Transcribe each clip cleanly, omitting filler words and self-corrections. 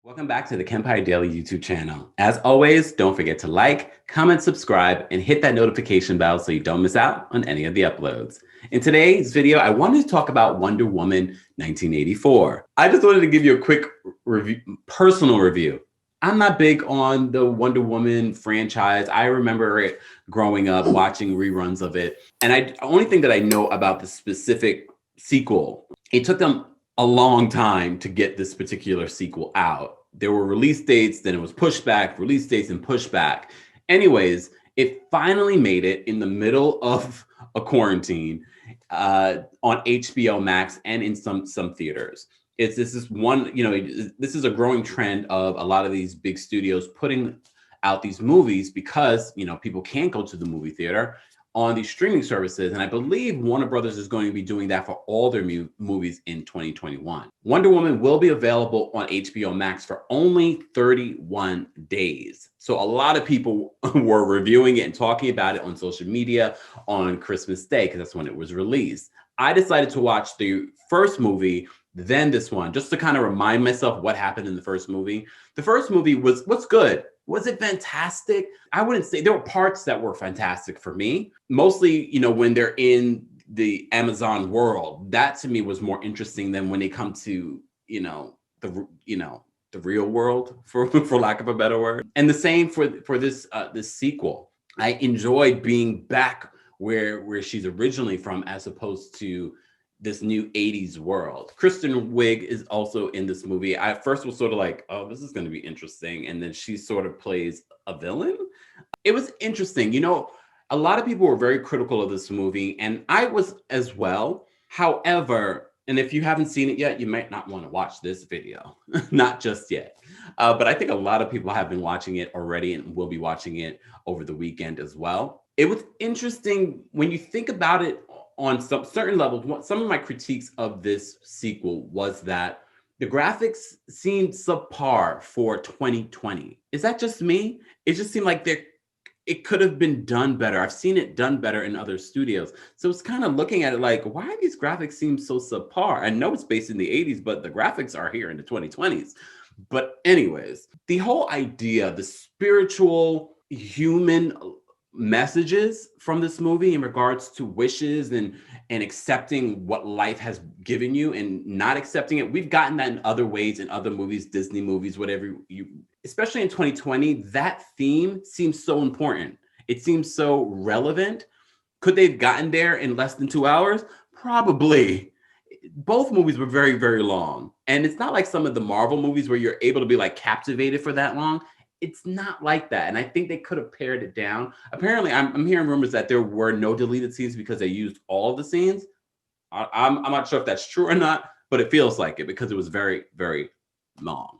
Welcome back to the KEMPIRE Daily YouTube channel. As always, don't forget to like, comment, subscribe, and hit that notification bell so you don't miss out on any of the uploads. In today's video, I wanted to talk about Wonder Woman 1984. I just wanted to give you a quick personal review. I'm not big on the Wonder Woman franchise. I remember it growing up, watching reruns of it. And the only thing that I know about the specific sequel, it took them a long time to get this particular sequel out. There were release dates, then it was pushed back, release dates and pushed back. Anyways, it finally made it in the middle of a quarantine on HBO Max and in some theaters. This is a growing trend of a lot of these big studios putting out these movies because, people can't go to the movie theater on these streaming services. And I believe Warner Brothers is going to be doing that for all their movies in 2021. Wonder Woman will be available on HBO Max for only 31 days. So a lot of people were reviewing it and talking about it on social media on Christmas Day, because that's when it was released. I decided to watch the first movie, then this one, just to kind of remind myself what happened in the first movie. The first movie was good. Was it fantastic? I wouldn't say. There were parts that were fantastic for me. Mostly, when they're in the Amazon world, that to me was more interesting than when they come to, the real world, for lack of a better word. And the same for this sequel. I enjoyed being back where she's originally from, as opposed to this new 80s world. Kristen Wiig is also in this movie. I first was sort of like, oh, this is going to be interesting. And then she sort of plays a villain. It was interesting. A lot of people were very critical of this movie, and I was as well. However, and if you haven't seen it yet, you might not want to watch this video, not just yet. But I think a lot of people have been watching it already and will be watching it over the weekend as well. It was interesting when you think about it on some certain levels. Some of my critiques of this sequel was that the graphics seemed subpar for 2020. Is that just me? It just seemed like it could have been done better. I've seen it done better in other studios. So it's kind of looking at it like, why do these graphics seem so subpar? I know it's based in the 80s, but the graphics are here in the 2020s. But anyways, the whole idea, the spiritual human messages from this movie in regards to wishes and accepting what life has given you and not accepting it. We've gotten that in other ways, in other movies, Disney movies, whatever especially in 2020, that theme seems so important. It seems so relevant. Could they have gotten there in less than 2 hours? Probably. Both movies were very, very long. And it's not like some of the Marvel movies where you're able to be like captivated for that long. It's not like that. And I think they could have pared it down. Apparently, I'm hearing rumors that there were no deleted scenes because they used all of the scenes. I'm not sure if that's true or not, but it feels like it because it was very, very long.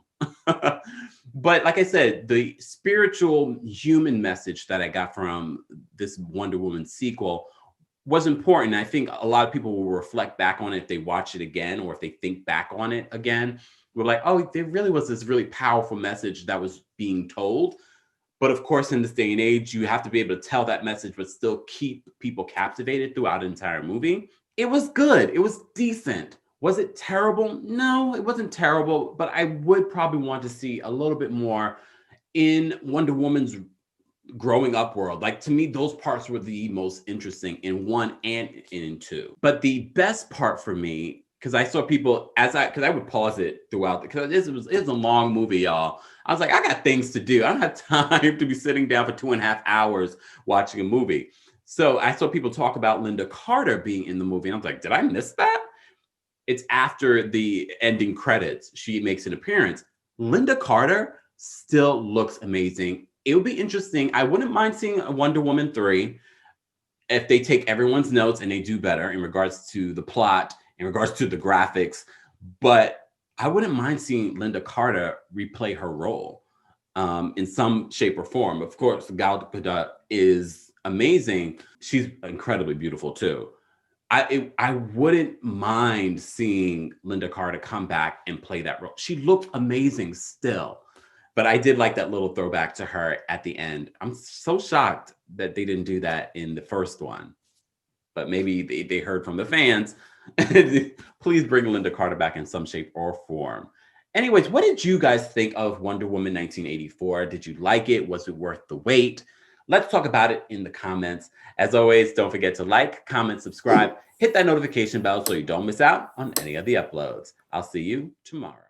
But like I said, the spiritual human message that I got from this Wonder Woman sequel was important. I think a lot of people will reflect back on it if they watch it again, or if they think back on it again. We're like, oh, there really was this really powerful message that was being told. But of course, in this day and age, you have to be able to tell that message, but still keep people captivated throughout an entire movie. It was good. It was decent. Was it terrible? No, it wasn't terrible, but I would probably want to see a little bit more in Wonder Woman's growing up world. Like, to me, those parts were the most interesting in 1 and in 2. But the best part for me, because I saw people because I would pause it throughout, because it was a long movie, y'all. I was like, I got things to do. I don't have time to be sitting down for 2.5 hours watching a movie. So I saw people talk about Linda Carter being in the movie. And I was like, did I miss that? It's after the ending credits. She makes an appearance. Linda Carter still looks amazing. It would be interesting. I wouldn't mind seeing a Wonder Woman 3 if they take everyone's notes and they do better in regards to the plot, in regards to the graphics. But I wouldn't mind seeing Linda Carter replay her role in some shape or form. Of course, Gal Gadot is amazing. She's incredibly beautiful too. I wouldn't mind seeing Linda Carter come back and play that role. She looked amazing still. But I did like that little throwback to her at the end. I'm so shocked that they didn't do that in the first one. But maybe they heard from the fans, please bring Linda Carter back in some shape or form. Anyways, what did you guys think of Wonder Woman 1984? Did you like it? Was it worth the wait? Let's talk about it in the comments. As always, don't forget to like, comment, subscribe, hit that notification bell so you don't miss out on any of the uploads. I'll see you tomorrow.